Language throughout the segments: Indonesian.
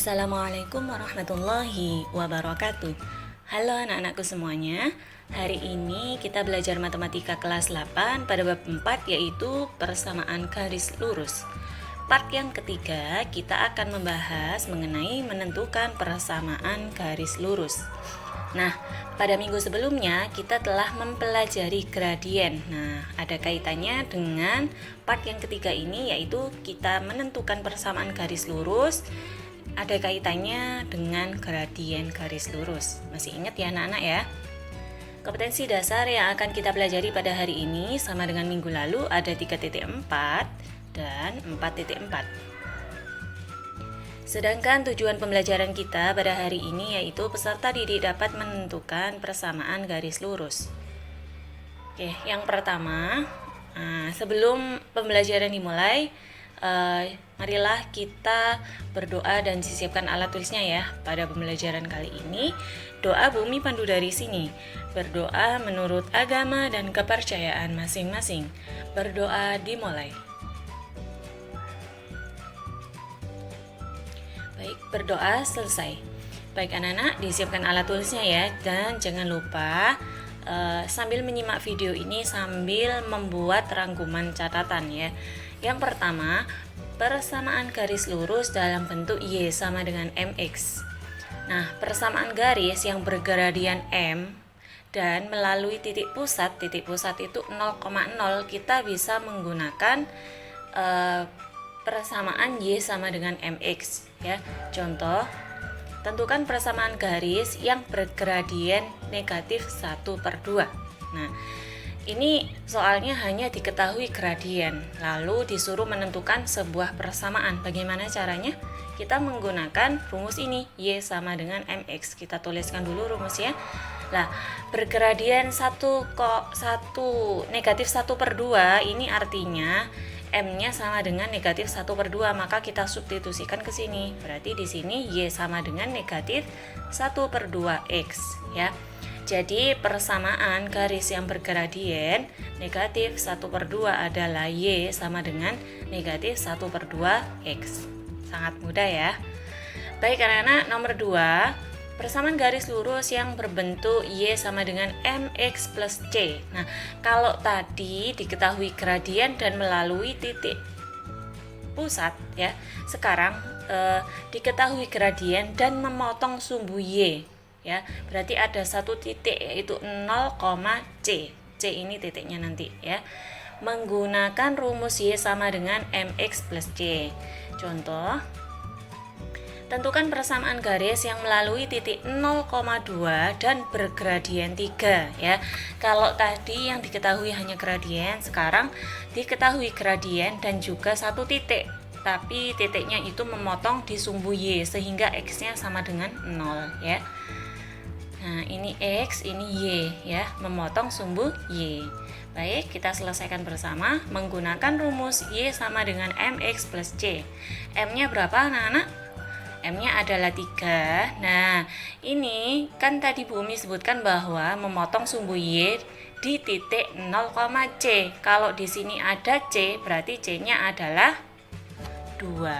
Assalamualaikum warahmatullahi wabarakatuh. Halo anak-anakku semuanya. Hari ini kita belajar matematika kelas 8 pada bab 4, yaitu persamaan garis lurus. Part yang ketiga kita akan membahas mengenai menentukan persamaan garis lurus. Nah, pada minggu sebelumnya kita telah mempelajari gradien. Nah, ada kaitannya dengan part yang ketiga ini, yaitu kita menentukan persamaan garis lurus. Ada kaitannya dengan gradien garis lurus. Masih ingat ya anak-anak ya? Kompetensi dasar yang akan kita pelajari pada hari ini sama dengan minggu lalu ada 3.4 dan 4.4. Sedangkan tujuan pembelajaran kita pada hari ini yaitu peserta didik dapat menentukan persamaan garis lurus. Oke, yang pertama, sebelum pembelajaran dimulai, marilah kita berdoa dan siapkan alat tulisnya ya. Pada pembelajaran kali ini, doa Bumi Pandu dari sini. Berdoa menurut agama dan kepercayaan masing-masing. Berdoa dimulai. Baik, berdoa selesai. Baik anak-anak, disiapkan alat tulisnya ya. Dan jangan lupa sambil menyimak video ini sambil membuat rangkuman catatan ya. Yang pertama, persamaan garis lurus dalam bentuk Y sama dengan MX. Nah, persamaan garis yang bergradian M dan melalui titik pusat itu 0,0, kita bisa menggunakan persamaan Y sama dengan MX ya. Contoh, tentukan persamaan garis yang bergradien negatif 1/2. Nah, ini soalnya hanya diketahui gradien, lalu disuruh menentukan sebuah persamaan. Bagaimana caranya? Kita menggunakan rumus ini, Y sama dengan MX. Kita tuliskan dulu rumusnya. Nah, bergradien 1 negatif 1/2, ini artinya M-nya sama dengan negatif 1/2, maka kita substitusikan ke sini. Berarti di sini Y sama dengan negatif 1/2X ya. Jadi persamaan garis yang bergradien negatif 1/2 adalah Y sama dengan negatif 1/2X. Sangat mudah ya. Baik anak-anak, nomor 2, persamaan garis lurus yang berbentuk Y sama dengan MX plus C. Nah, kalau tadi diketahui gradien dan melalui titik pusat ya, sekarang diketahui gradien dan memotong sumbu Y ya, berarti ada satu titik yaitu 0,C. C ini titiknya nanti ya. Menggunakan rumus Y sama dengan MX plus C. Contoh, tentukan persamaan garis yang melalui titik 0,2 dan bergradien 3 ya. Kalau tadi yang diketahui hanya gradien, sekarang diketahui gradien dan juga satu titik. Tapi titiknya itu memotong di sumbu Y sehingga X-nya sama dengan 0 ya. Nah, ini X, ini Y ya, memotong sumbu Y. Baik, kita selesaikan bersama menggunakan rumus Y sama dengan MX plus C. M-nya berapa anak-anak? M-nya adalah 3. Nah, ini kan tadi Bumi sebutkan bahwa memotong sumbu Y di titik 0,C. Kalau di sini ada C, berarti C-nya adalah 2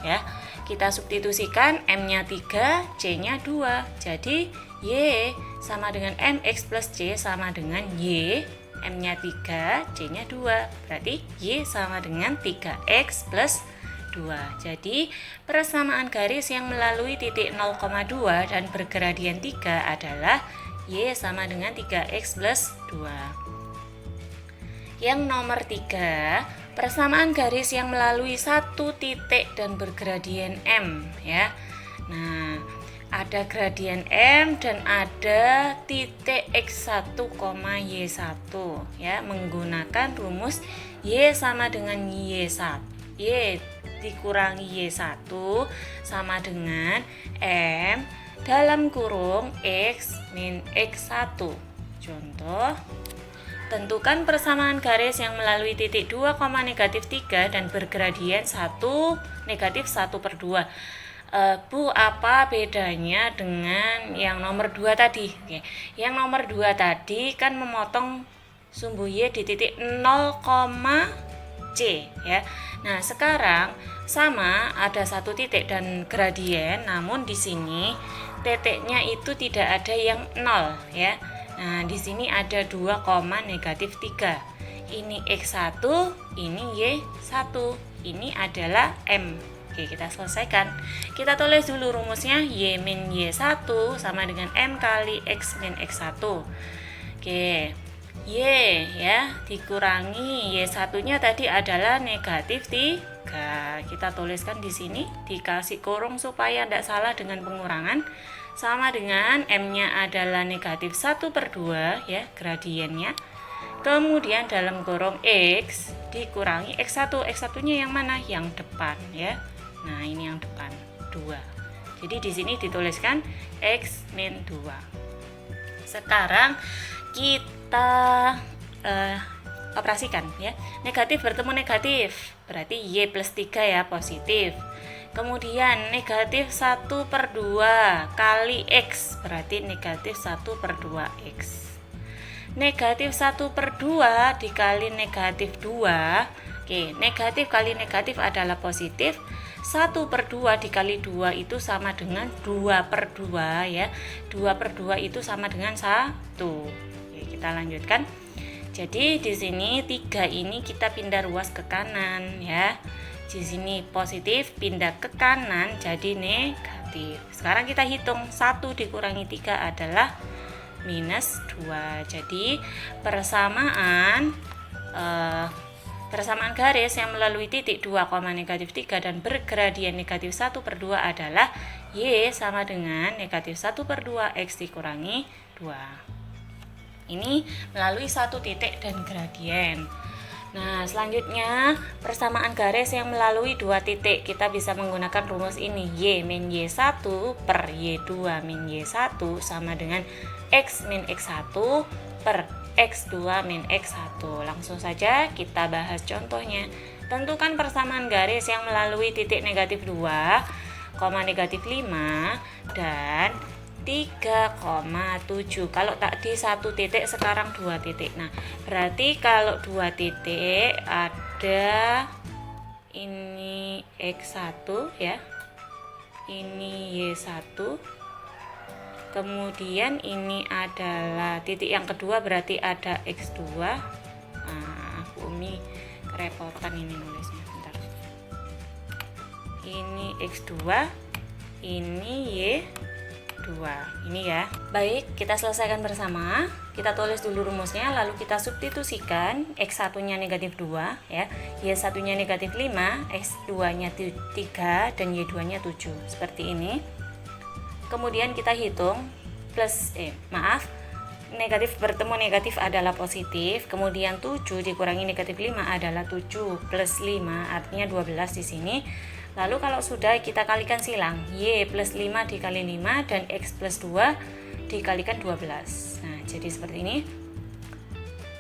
ya. Kita substitusikan, M-nya 3, C-nya 2. Jadi Y sama dengan MX plus C sama dengan Y, M-nya 3, C-nya 2. Berarti Y sama dengan 3X plus 2. Jadi persamaan garis yang melalui titik 0,2 dan bergradien 3 adalah Y sama dengan 3X plus 2. Yang nomor 3, persamaan garis yang melalui satu titik dan bergradien M ya. Nah, ada gradien M dan ada titik X1, Y1 ya, menggunakan rumus Y sama dengan Y1. Y dikurangi Y1 sama dengan M dalam kurung X min X1. Contoh, tentukan persamaan garis yang melalui titik 2, negatif 3 dan bergradien 1, negatif 1/2. Bu, apa bedanya dengan yang nomor 2 tadi? Oke. Yang nomor 2 tadi kan memotong sumbu Y di titik 0, C ya. Nah, sekarang sama ada satu titik dan gradien, namun di sini titiknya itu tidak ada yang 0 ya. Nah, di sini ada 2, negatif 3. Ini X1, ini Y1. Ini adalah M. Oke, kita selesaikan. Kita tulis dulu rumusnya, Y min Y1 sama dengan M kali X min X1. Oke, Y ya dikurangi Y1-nya tadi adalah negatif 3. Kita tuliskan di sini, dikasih kurung supaya tidak salah dengan pengurangan. Sama dengan M-nya adalah negatif 1/2 ya, gradiennya. Kemudian dalam kurung X dikurangi X1. X1-nya yang mana? Yang depan ya. Nah, ini yang depan 2. Jadi di sini dituliskan X min 2. Sekarang kita operasikan ya. Negatif bertemu negatif, berarti Y plus 3 ya, positif. Kemudian negatif 1/2 kali X, berarti negatif 1/2X. Negatif 1/2 dikali negatif 2. Oke, negatif kali negatif adalah positif. 1/2 dikali 2 itu sama dengan 2/2 ya. 2/2 itu sama dengan 1. Oke, kita lanjutkan. Jadi di sini 3 ini kita pindah ruas ke kanan ya. Di sini positif pindah ke kanan jadi negatif. Sekarang kita hitung 1 dikurangi 3 adalah minus 2. Jadi persamaan garis yang melalui titik 2, negatif 3 dan bergradien negatif 1/2 adalah Y sama dengan negatif 1/2X dikurangi 2. Ini melalui satu titik dan gradien. Nah, selanjutnya persamaan garis yang melalui 2 titik. Kita bisa menggunakan rumus ini, Y min Y1 per Y2 min Y1 sama dengan X min X1 per X2 min X1. Langsung saja kita bahas contohnya. Tentukan persamaan garis yang melalui titik negatif 2, negatif 5 dan 3,7. Kalau tadi 1 titik, sekarang 2 titik. Nah, berarti kalau 2 titik ada ini X1 ya. Ini Y1. Kemudian ini adalah titik yang kedua, berarti ada X2. Nah, Umi kerepotan ini nulisnya. Bentar. Ini X2, ini Y2. Ini ya. Baik, kita selesaikan bersama. Kita tulis dulu rumusnya, lalu kita substitusikan. X1-nya negatif 2 ya. Y1-nya negatif 5, X2-nya 3 dan Y2-nya 7. Seperti ini. Kemudian kita hitung negatif bertemu negatif adalah positif, kemudian 7 dikurangi negatif 5 adalah 7 plus 5 artinya 12 di sini. Lalu kalau sudah kita kalikan silang, Y plus 5 dikali 5 dan X plus 2 dikalikan 12. Nah, jadi seperti ini.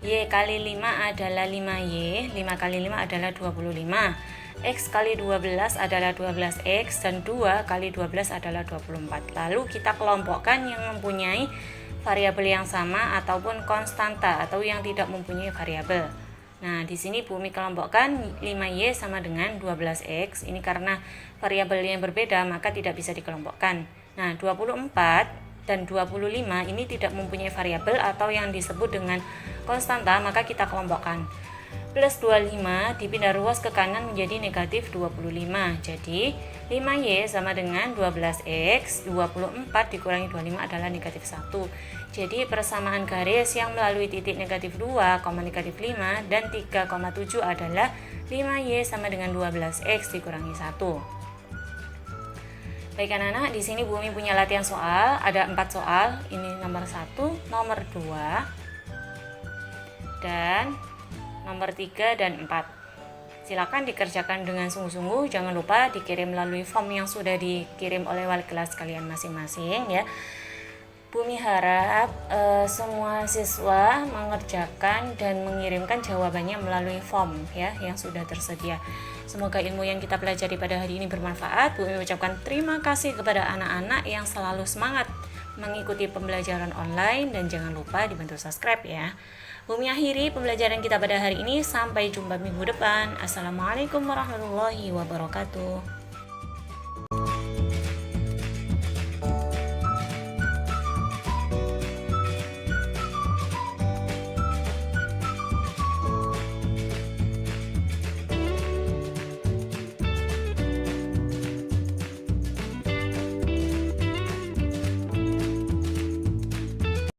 Y kali 5 adalah 5Y, 5 kali 5 adalah 25. X kali 12 adalah 12X dan 2 kali 12 adalah 24. Lalu kita kelompokkan yang mempunyai variabel yang sama ataupun konstanta atau yang tidak mempunyai variabel. Nah, di sini Bumi kelompokkan 5Y sama dengan 12X. Ini karena variabelnya yang berbeda maka tidak bisa dikelompokkan. Nah, 24 dan 25 ini tidak mempunyai variabel atau yang disebut dengan konstanta, maka kita kelompokkan. Plus 25 dipindah ruas ke kanan menjadi negatif 25. Jadi 5Y sama dengan 12X, 24 dikurangi 25 adalah negatif 1. Jadi persamaan garis yang melalui titik negatif 2, negatif 5 dan 3,7 adalah 5Y sama dengan 12X dikurangi 1. Baik anak-anak, di sini Bumi punya latihan soal, ada 4 soal. Ini nomor 1, nomor 2, dan nomor 3 dan 4. Silakan dikerjakan dengan sungguh-sungguh. Jangan lupa dikirim melalui form yang sudah dikirim oleh wali kelas kalian masing-masing ya. Bumi harap semua siswa mengerjakan dan mengirimkan jawabannya melalui form ya yang sudah tersedia. Semoga ilmu yang kita pelajari pada hari ini bermanfaat. Bumi mengucapkan terima kasih kepada anak-anak yang selalu semangat mengikuti pembelajaran online dan jangan lupa dibantu subscribe ya. Bumi akhiri pembelajaran kita pada hari ini. Sampai jumpa minggu depan. Assalamualaikum warahmatullahi wabarakatuh.